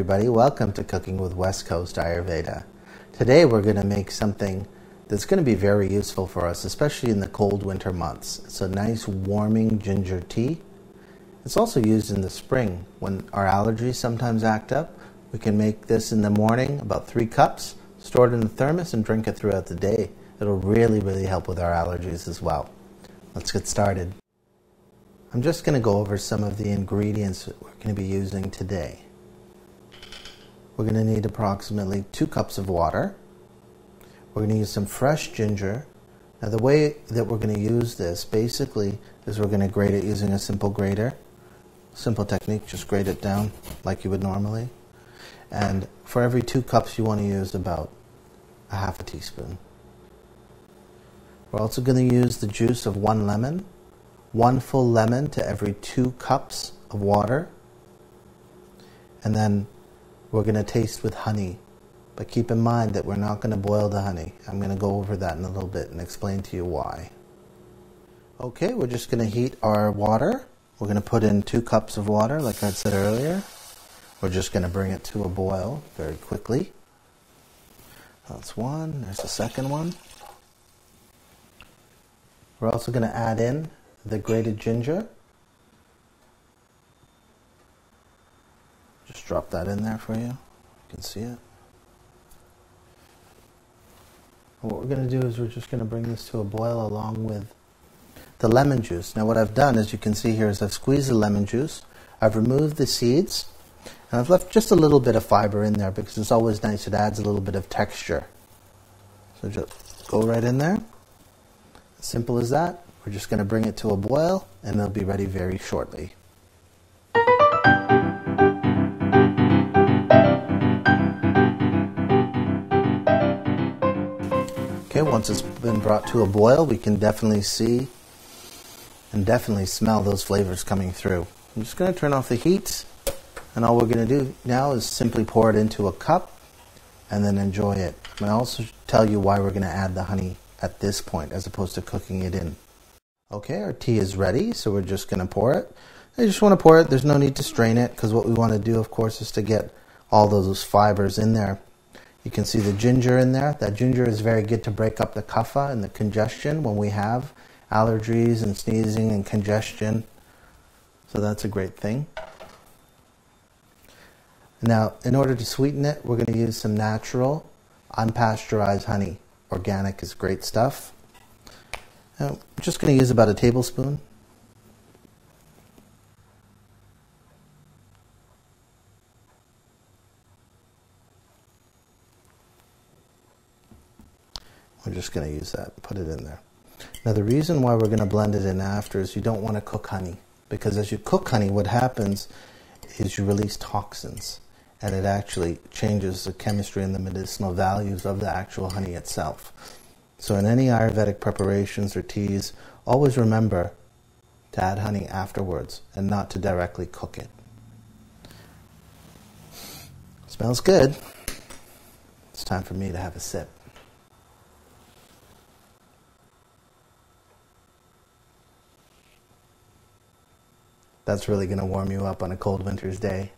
everybody, welcome to Cooking with West Coast Ayurveda. Today we're going to make something that's going to be very useful for us, especially in the cold winter months. It's a nice warming ginger tea. It's also used in the spring when our allergies sometimes act up. We can make this in the morning, about 3 cups, store it in the thermos and drink it throughout the day. It'll really help with our allergies as well. Let's get started. I'm just going to go over some of the ingredients that we're going to be using today. We're going to need approximately 2 cups of water. We're going to use some fresh ginger. Now the way that we're going to use this basically is we're going to grate it using a simple grater. Simple technique, just grate it down like you would normally. And for every 2 cups you want to use about a half a teaspoon. We're also going to use the juice of 1 lemon. 1 full lemon to every 2 cups of water. And then we're going to taste with honey. But keep in mind that we're not going to boil the honey. I'm going to go over that in a little bit and explain to you why. Okay, we're just going to heat our water. We're going to put in 2 cups of water, like I said earlier. We're just going to bring it to a boil very quickly. That's one. There's the second one. We're also going to add in the grated ginger. Just drop that in there for you. You can see it. And what we're going to do is we're just going to bring this to a boil along with the lemon juice. Now what I've done, as you can see here, is I've squeezed the lemon juice. I've removed the seeds. And I've left just a little bit of fiber in there because it's always nice. It adds a little bit of texture. So just go right in there. As simple as that. We're just going to bring it to a boil and it'll be ready very shortly. Okay, once it's been brought to a boil, we can definitely see and definitely smell those flavors coming through. I'm just going to turn off the heat, and all we're going to do now is simply pour it into a cup and then enjoy it. And I'll also tell you why we're going to add the honey at this point as opposed to cooking it in. Okay, our tea is ready, so we're just going to pour it. I just want to pour it. There's no need to strain it because what we want to do, of course, is to get all those fibers in there. You can see the ginger in there. That ginger is very good to break up the kapha and the congestion when we have allergies and sneezing and congestion. So that's a great thing. Now, in order to sweeten it, we're going to use some natural, unpasteurized honey. Organic is great stuff. Now, I'm just going to use about a tablespoon. We're just going to use that, put it in there. Now the reason why we're going to blend it in after is you don't want to cook honey. Because as you cook honey, what happens is you release toxins. And it actually changes the chemistry and the medicinal values of the actual honey itself. So in any Ayurvedic preparations or teas, always remember to add honey afterwards and not to directly cook it. Smells good. It's time for me to have a sip. That's really going to warm you up on a cold winter's day.